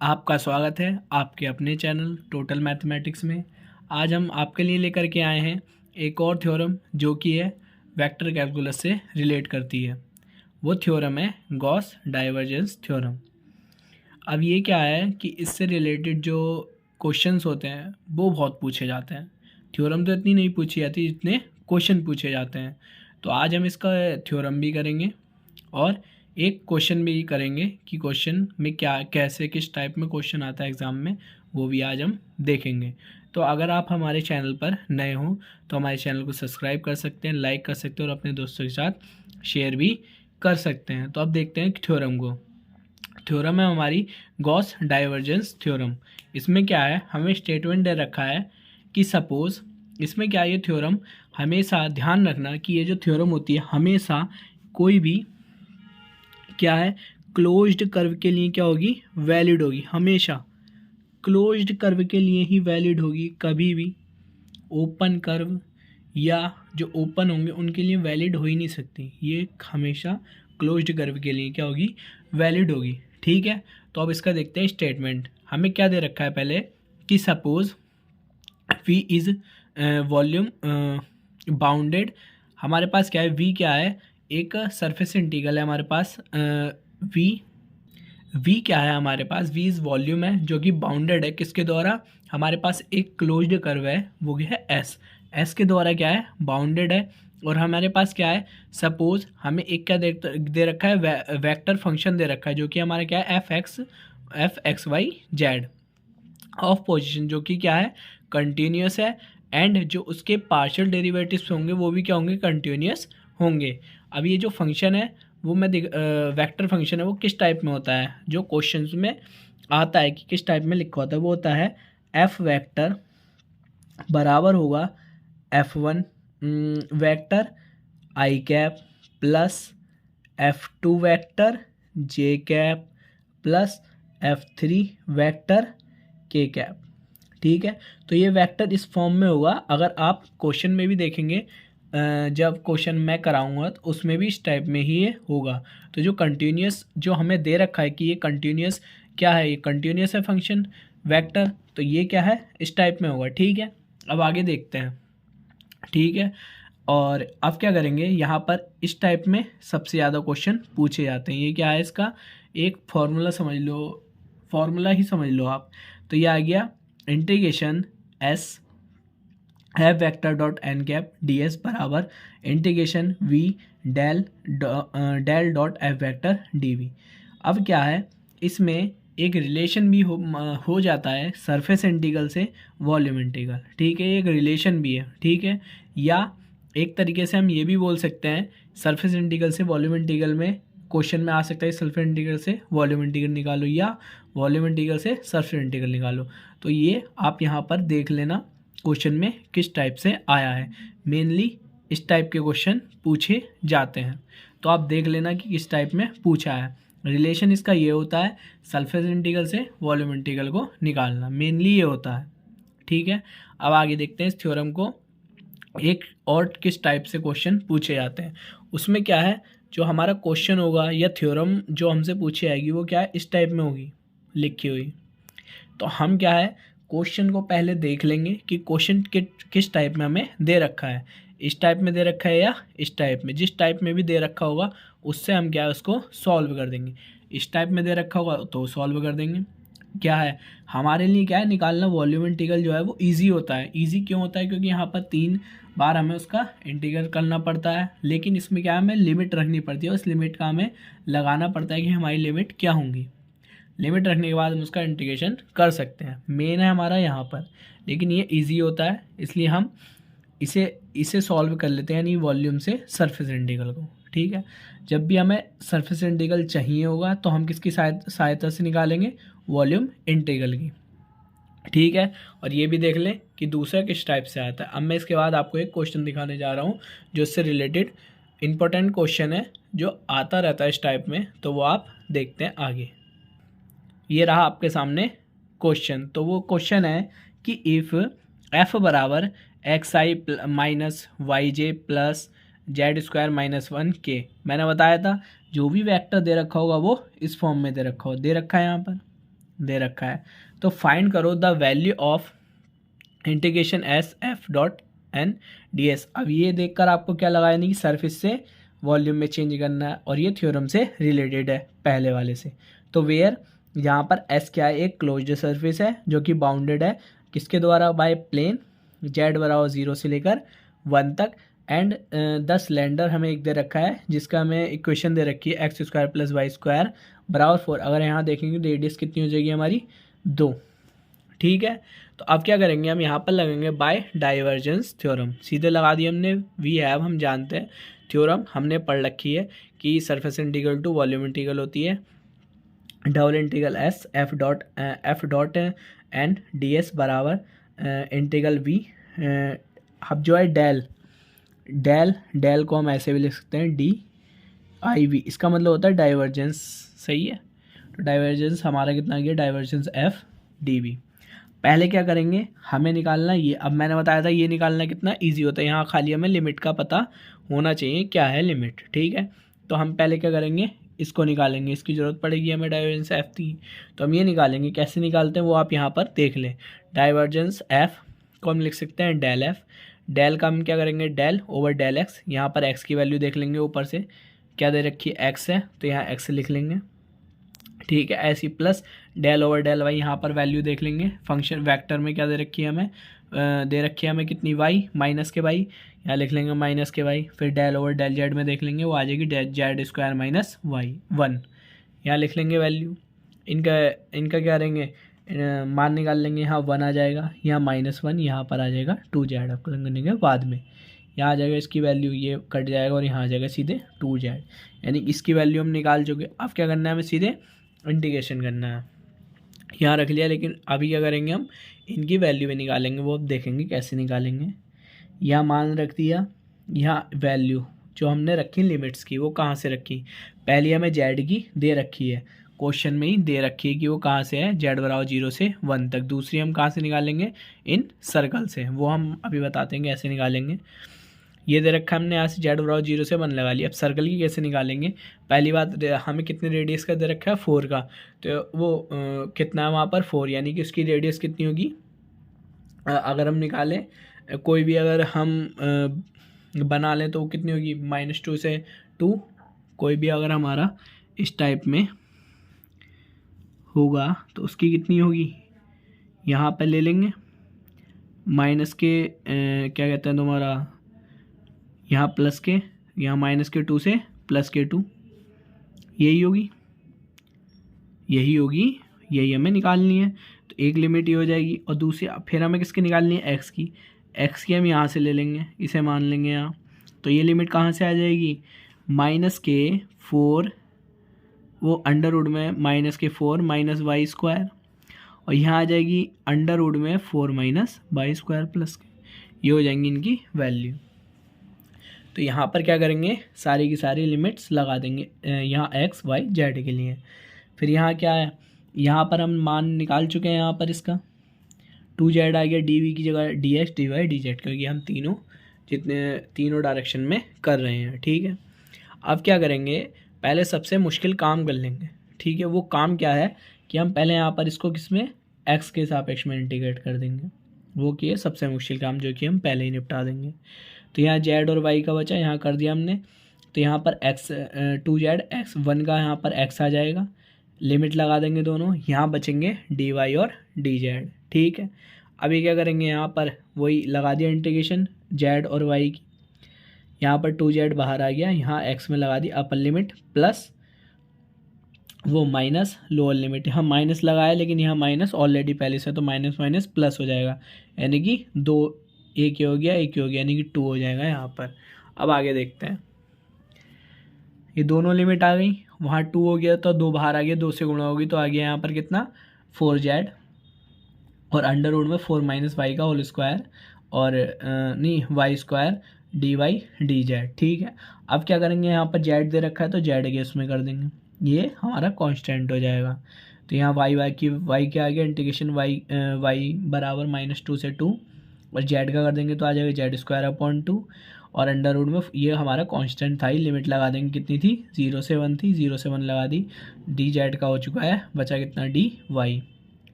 आपका स्वागत है आपके अपने चैनल टोटल मैथमेटिक्स में। आज हम आपके लिए लेकर के आए हैं एक और थ्योरम जो कि है वेक्टर कैलकुलस से रिलेट करती है। वो थ्योरम है गॉस डाइवर्जेंस थ्योरम। अब ये क्या है कि इससे रिलेटेड जो क्वेश्चंस होते हैं वो बहुत पूछे जाते हैं। थ्योरम तो इतनी नहीं पूछी जाती जितने क्वेश्चन पूछे जाते हैं। तो आज हम इसका थ्योरम भी करेंगे और एक क्वेश्चन भी करेंगे कि क्वेश्चन में क्या कैसे किस टाइप में क्वेश्चन आता है एग्ज़ाम में, वो भी आज हम देखेंगे। तो अगर आप हमारे चैनल पर नए हों तो हमारे चैनल को सब्सक्राइब कर सकते हैं, लाइक कर सकते हैं और अपने दोस्तों के साथ शेयर भी कर सकते हैं। तो अब देखते हैं थ्योरम को। थ्योरम है हमारी गॉस डाइवर्जेंस थ्योरम। इसमें क्या है, हमें स्टेटमेंट दे रखा है कि सपोज़ इसमें क्या है, ये थ्योरम हमेशा ध्यान रखना कि ये जो थ्योरम होती है हमेशा कोई भी क्या है क्लोज्ड कर्व के लिए क्या होगी, वैलिड होगी। हमेशा क्लोज्ड कर्व के लिए ही वैलिड होगी, कभी भी ओपन कर्व या जो ओपन होंगे उनके लिए वैलिड हो ही नहीं सकती। ये हमेशा क्लोज्ड कर्व के लिए क्या होगी, वैलिड होगी। ठीक है, तो अब इसका देखते हैं स्टेटमेंट। हमें क्या दे रखा है पहले कि suppose V is volume bounded. हमारे पास क्या है, V क्या है, एक सरफेस इंटीग्रल है हमारे पास। V क्या है हमारे पास, V इज़ वॉल्यूम है जो कि बाउंडेड है किसके द्वारा, हमारे पास एक क्लोज्ड कर्व है वो है S के द्वारा क्या है, बाउंडेड है। और हमारे पास क्या है, सपोज हमें एक क्या दे रखा है, वेक्टर फंक्शन दे रखा है जो कि हमारा क्या है F X Y Z of position, जो कि क्या है कंटिन्यूस है। एंड जो उसके पार्शियल डेरिवेटिव्स होंगे वो भी क्या होंगे, कंटिन्यूस होंगे। अब ये जो फंक्शन है वो वेक्टर फंक्शन है वो किस टाइप में होता है, जो क्वेश्चंस में आता है कि किस टाइप में लिखा होता है, वो होता है एफ वेक्टर बराबर होगा F1 वेक्टर आई कैप प्लस F2 वेक्टर जे कैप प्लस F3 वेक्टर के कैप। ठीक है, तो ये वेक्टर इस फॉर्म में होगा। अगर आप क्वेश्चन में भी देखेंगे, जब क्वेश्चन मैं कराऊंगा तो उसमें भी इस टाइप में ही ये होगा। तो जो कंटिन्यूस जो हमें दे रखा है कि ये कंटिन्यूस क्या है, ये कंटिन्यूस है फंक्शन वेक्टर, तो ये क्या है इस टाइप में होगा। ठीक है, अब आगे देखते हैं। ठीक है, और अब क्या करेंगे, यहाँ पर इस टाइप में सबसे ज़्यादा क्वेश्चन पूछे जाते हैं। ये क्या है, इसका एक फॉर्मूला समझ लो, फॉर्मूला ही समझ लो आप। तो ये आ गया integration S F vector dot N cap D S बराबर integration V del dot F vector D V. अब क्या है, इसमें एक रिलेशन भी हो जाता है सरफेस इंटीग्रल से वॉल्यूम इंटीग्रल। ठीक है, एक रिलेशन भी है। ठीक है, या एक तरीके से हम ये भी बोल सकते हैं सरफेस इंटीग्रल से वॉल्यूम इंटीग्रल में क्वेश्चन में आ सकता है सरफेस इंटीग्रल से वॉल्यूम इंटीग्रल निकालो या वॉल्यूम इंटीग्रल से सरफेस इंटीग्रल निकालो। तो ये आप यहाँ पर देख लेना क्वेश्चन में किस टाइप से आया है। मेनली इस टाइप के क्वेश्चन पूछे जाते हैं, तो आप देख लेना कि किस टाइप में पूछा है। रिलेशन इसका ये होता है सरफेस इंटीग्रल से वॉल्यूम इंटीग्रल को निकालना, मेनली ये होता है। ठीक है, अब आगे देखते हैं इस थ्योरम को एक और किस टाइप से क्वेश्चन पूछे जाते हैं। उसमें क्या है, जो हमारा क्वेश्चन होगा या थ्योरम जो हमसे पूछी जाएगी वो क्या है इस टाइप में होगी लिखी हुई। तो हम क्या है क्वेश्चन को पहले देख लेंगे कि क्वेश्चन किस टाइप में हमें दे रखा है, इस टाइप में दे रखा है या इस टाइप में। जिस टाइप में भी दे रखा होगा उससे हम क्या है उसको सॉल्व कर देंगे। इस टाइप में दे रखा होगा तो सॉल्व कर देंगे। क्या है हमारे लिए क्या है निकालना वॉल्यूम इंटीग्रल जो है वो इजी होता है। इजी क्यों होता है, क्योंकि यहाँ पर 3 बार हमें उसका इंटीग्रल करना पड़ता है, लेकिन इसमें क्या है हमें लिमिट रखनी पड़ती है। उस लिमिट का हमें लगाना पड़ता है कि हमारी लिमिट क्या होंगी। लिमिट रखने के बाद हम उसका इंटीग्रेशन कर सकते हैं। मेन है हमारा यहाँ पर, लेकिन ये इजी होता है इसलिए हम इसे सॉल्व कर लेते हैं, यानी वॉल्यूम से सरफेस इंटीग्रल को। ठीक है, जब भी हमें सरफेस इंटीग्रल चाहिए होगा तो हम किसकी सहायता से निकालेंगे, वॉल्यूम इंटीग्रल की। ठीक है, और ये भी देख लें कि दूसरा किस टाइप से आता है। अब मैं इसके बाद आपको एक क्वेश्चन दिखाने जा रहा हूँ जो इससे रिलेटेड इंपॉर्टेंट क्वेश्चन है जो आता रहता है इस टाइप में, तो वो आप देखते हैं आगे। ये रहा आपके सामने क्वेश्चन। तो वो क्वेश्चन है कि इफ़ एफ बराबर एक्स आई माइनस वाई जे प्लस जेड स्क्वायर माइनस 1 के। मैंने बताया था जो भी वेक्टर दे रखा होगा वो इस फॉर्म में दे रखा है यहाँ पर। दे रखा है। तो फाइंड करो the value of integration S F dot N D S. अब ये देखकर आपको क्या लगाया नहीं कि सरफेस से वॉल्यूम में चेंज करना है, और ये थ्योरम से रिलेटेड है पहले वाले से। तो वेयर यहाँ पर एस क्या है, एक क्लोज्ड सरफेस है जो कि बाउंडेड है किसके द्वारा, बाय प्लेन जेड बराबर 0 से लेकर 1 तक। एंड द सिलेंडर हमें एक दे रखा है जिसका हमें इक्वेशन दे रखी है X square plus Y square बराबर 4। अगर यहाँ देखेंगे रेडियस कितनी हो जाएगी हमारी 2। ठीक है, तो अब क्या करेंगे हम यहाँ पर लगेंगे बाय डाइवर्जेंस थ्योरम। सीधे लगा दिए हमने, वी हैव हम जानते हैं, थ्योरम हमने पढ़ रखी है कि surface integral to volume integral होती है double integral S F dot N D S बराबर इंटीग्रल वी। अब जो है डेल को हम ऐसे भी लिख सकते हैं डी आई वी, इसका मतलब होता है डाइवर्जेंस। सही है, तो डाइवर्जेंस हमारा कितना गया, डाइवर्जेंस एफ डी वी। पहले क्या करेंगे, हमें निकालना ये, अब मैंने बताया था ये निकालना कितना इजी होता है, यहाँ खाली हमें लिमिट का पता होना चाहिए क्या है लिमिट। ठीक है, तो हम पहले क्या करेंगे, इसको निकालेंगे, इसकी ज़रूरत पड़ेगी हमें डाइवर्जेंस एफ की। तो हम ये निकालेंगे, कैसे निकालते हैं वो आप यहाँ पर देख लें। डाइवर्जेंस एफ को हम लिख सकते हैं डेल एफ, डेल का हम क्या करेंगे डेल ओवर डेल एक्स। यहाँ पर एक्स की वैल्यू देख लेंगे, ऊपर से क्या दे रखी है एक्स है, तो यहाँ एक्स लिख लेंगे। ठीक है, ऐसी plus del over del Y, यहाँ पर वैल्यू देख लेंगे। फंक्शन वेक्टर में क्या दे रखी है हमें, दे रखी है हमें कितनी वाई, माइनस के वाई, यहाँ लिख लेंगे माइनस के वाई। फिर डेल ओवर डेल जेड में देख लेंगे, वो आ जाएगी जेड स्क्वायर माइनस वाई 1, यहाँ लिख लेंगे वैल्यू। इनका क्या करेंगे, मान निकाल लेंगे, यहाँ 1 आ जाएगा, यहाँ -1, यहाँ पर आ जाएगा 2 जेड अब करने के बाद में, यहाँ आ जाएगा इसकी वैल्यू, ये कट जाएगा और यहाँ आ जाएगा सीधे 2 जेड, यानी इसकी वैल्यू हम निकाल चुके। अब क्या करना है, हमें सीधे इंटीग्रेशन करना है, यहाँ रख लिया। लेकिन अभी क्या करेंगे, हम इनकी वैल्यू भी निकालेंगे, वो अब देखेंगे कैसे निकालेंगे। यहाँ मान रख दिया, यहाँ वैल्यू जो हमने रखी लिमिट्स की वो कहाँ से रखी, पहली हमें जेड की दे रखी है, क्वेश्चन में ही दे रखी है कि वो कहाँ से है, जेड बराबर 0 से 1 तक। दूसरी हम कहाँ से निकालेंगे, इन सर्कल से, वो हम अभी बताते हैं कैसे निकालेंगे। ये दे रखा है हमने, यहाँ से जेड बराबर 0 से 1 लगा लिया। अब सर्कल की कैसे निकालेंगे, पहली बात हमें कितने रेडियस का दे रखा है 4 का, तो वो कितना है वहाँ पर 4, यानी कि उसकी रेडियस कितनी होगी, अगर हम निकालें कोई भी, अगर हम बना लें तो वो कितनी होगी, -2 से 2, कोई भी अगर हमारा इस टाइप में होगा तो उसकी कितनी होगी, यहाँ पर ले लेंगे माइनस के क्या कहते हैं तुम्हारा, यहाँ प्लस के, यहाँ -2 से +2, यही होगी, यही हमें निकालनी है। तो एक लिमिट ये हो जाएगी, और दूसरी फिर हमें किसकी निकालनी है, एक्स की हम यहाँ से ले लेंगे, इसे मान लेंगे यहाँ। तो ये लिमिट कहाँ से आ जाएगी, -4, वो अंडर रूट में -4 माइनस वाई स्क्वायर, और यहाँ आ जाएगी अंडर रूट में 4 माइनस वाई स्क्वायर प्लस के, ये हो जाएंगी इनकी वैल्यू। तो यहाँ पर क्या करेंगे, सारी की सारी लिमिट्स लगा देंगे यहाँ एक्स वाई जेड के लिए। फिर यहाँ क्या है, यहाँ पर हम मान निकाल चुके हैं, यहाँ पर इसका 2 जेड आ गया, डी वी की जगह D X D Y D Z, क्योंकि हम तीनों डायरेक्शन में कर रहे हैं। ठीक है, अब क्या करेंगे, पहले सबसे मुश्किल काम कर लेंगे। ठीक है, वो काम क्या है कि हम पहले यहाँ पर इसको किसमें, एक्स के सापेक्ष में इंटीग्रेट कर देंगे, वो किए सबसे मुश्किल काम, जो कि हम पहले ही निपटा देंगे। तो यहाँ जेड और वाई का बचा, यहाँ कर दिया हमने। तो यहाँ पर एक्स 2 जेड एक्स 1 का यहाँ पर एक्स आ जाएगा, लिमिट लगा देंगे दोनों, यहाँ बचेंगे डी वाई और डी जेड। ठीक है, अभी क्या करेंगे, यहाँ पर वही लगा दिया इंटीग्रेशन जेड और वाई की, यहाँ पर 2 जेड बाहर आ गया, यहाँ एक्स में लगा दी अपर लिमिट प्लस वो माइनस लोअर लिमिट, यहाँ माइनस लगाया लेकिन यहाँ माइनस ऑलरेडी पहले से, तो माइनस माइनस प्लस हो जाएगा, यानी कि 2 एक ही हो गया, यानी कि 2 हो जाएगा यहाँ पर। अब आगे देखते हैं, ये दोनों लिमिट आ गई, वहाँ 2 हो गया तो 2 बाहर आ गया, 2 से गुणा होगी तो आ गया यहाँ पर कितना 4 जेड, और अंडर रूट में 4 माइनस वाई का होल स्क्वायर, और नहीं y square d Y D z. ठीक है, अब क्या करेंगे, यहाँ पर जेड दे रखा है तो जेड के उसमें कर देंगे, ये हमारा कांस्टेंट हो जाएगा। तो यहाँ वाई क्या आ गया, इंटीग्रेशन वाई बराबर -2 से 2, और जेड का कर देंगे तो आ जाएगा जेड स्क्वायर अपॉन 2, और अंडर रूट में ये हमारा कांस्टेंट था ही, लिमिट लगा देंगे कितनी थी 0 से 1 थी, 0 से 1 लगा दी, डी जेड का हो चुका है, बचा कितना डी वाई,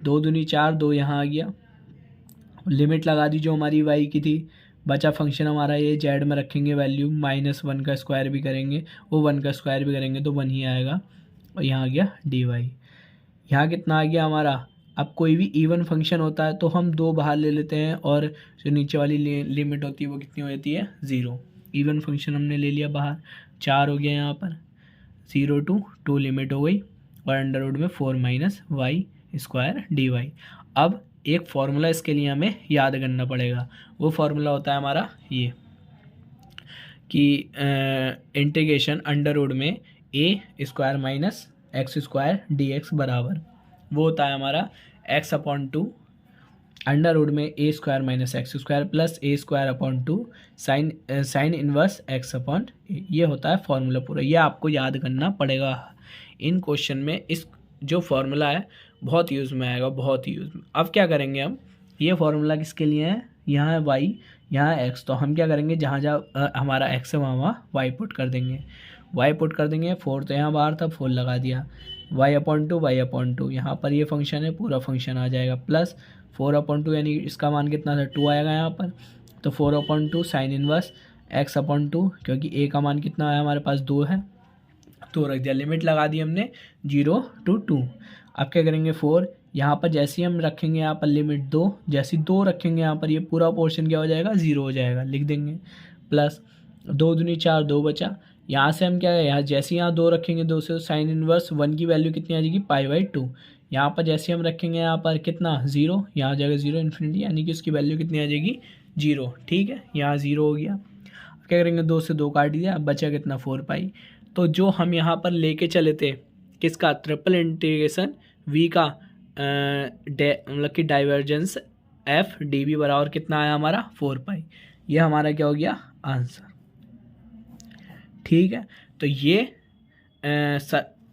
2 दूनी 4, 2 यहाँ आ गया, लिमिट लगा दी जो हमारी वाई की थी, बचा फंक्शन हमारा ये जेड में रखेंगे वैल्यू, -1 का स्क्वायर भी करेंगे, वो 1 का स्क्वायर भी करेंगे तो 1 ही आएगा, और यहाँ आ गया डी वाई। यहाँ कितना आ गया हमारा, अब कोई भी इवन फंक्शन होता है तो हम 2 बाहर ले लेते हैं और जो नीचे वाली लिमिट होती है वो कितनी हो जाती है 0। इवन फंक्शन हमने ले लिया बाहर, 4 हो गया यहाँ पर, 0 to 2 लिमिट हो गई, और अंडर रूट में 4 - वाई स्क्वायर डी वाई। अब एक फार्मूला इसके लिए हमें याद करना पड़ेगा, वो फार्मूला होता है हमारा ये कि इंटीग्रेशन अंडर रूट में A square minus X square D X बराबर, वो होता है हमारा x/2 अंडर रूट में A square minus X square plus A square upon 2 sine inverse x/a, ये होता है फॉर्मूला पूरा। ये आपको याद करना पड़ेगा इन क्वेश्चन में, इस जो फार्मूला है बहुत यूज़ में आएगा, बहुत यूज़ में। अब क्या करेंगे हम, ये फार्मूला किसके लिए है, यहाँ है y, यहाँ है x, तो हम क्या करेंगे जहाँ जहाँ हमारा x है वहाँ y पुट कर देंगे, y पुट कर देंगे, 4 तो यहाँ बाहर था 4 लगा दिया, y/2 यहाँ पर ये फंक्शन है, पूरा फंक्शन आ जाएगा, प्लस 4/2 यानी इसका मान कितना था 2 आएगा यहाँ पर, तो 4/2 साइन इनवर्स x/2, क्योंकि a का मान कितना आया हमारे पास 2 है, तो रख दिया, लिमिट लगा दी हमने 0 to 2। अब क्या करेंगे 4 यहाँ पर जैसे ही हम रखेंगे यहाँ पर लिमिट 2, जैसे 2 रखेंगे यहाँ पर ये पूरा पोर्शन क्या हो जाएगा 0 हो जाएगा, लिख देंगे, प्लस 2 दूनी 4, 2 बचा, यहाँ से हम क्या है, यहाँ जैसे यहाँ 2 रखेंगे 2 से साइन इनवर्स 1 की वैल्यू कितनी आ जाएगी π/2, यहाँ पर जैसे हम रखेंगे यहाँ पर कितना 0, यहाँ आ जाएगा 0 इन्फिनिटी, यानी कि उसकी वैल्यू कितनी आ जाएगी 0, ठीक है, यहाँ 0 हो गया। अब क्या करेंगे 2 से 2 काट दिया, अब बचा कितना 4π, तो जो हम यहाँ पर लेके चले थे किसका, ट्रिपल इंटीग्रेशन v का मतलब कि डाइवर्जेंस f dv बराबर कितना आया हमारा 4π, ये हमारा क्या हो गया आंसर, ठीक है। तो ये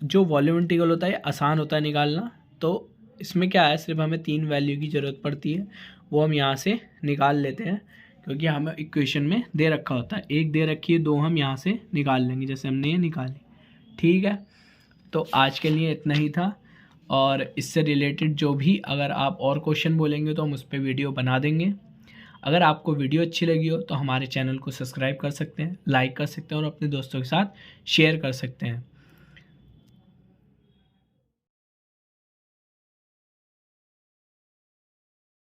जो वॉल्यूम इंटीग्रल होता है आसान होता है निकालना, तो इसमें क्या है सिर्फ हमें 3 वैल्यू की ज़रूरत पड़ती है, वो हम यहाँ से निकाल लेते हैं क्योंकि हमें इक्वेशन में दे रखा होता है, 1 दे रखी है, 2 हम यहाँ से निकाल लेंगे जैसे हमने ये निकाली, ठीक है। तो आज के लिए इतना ही था, और इससे रिलेटेड जो भी अगर आप और क्वेश्चन बोलेंगे तो हम उस पर वीडियो बना देंगे। अगर आपको वीडियो अच्छी लगी हो तो हमारे चैनल को सब्सक्राइब कर सकते हैं, लाइक कर सकते हैं और अपने दोस्तों के साथ शेयर कर सकते हैं।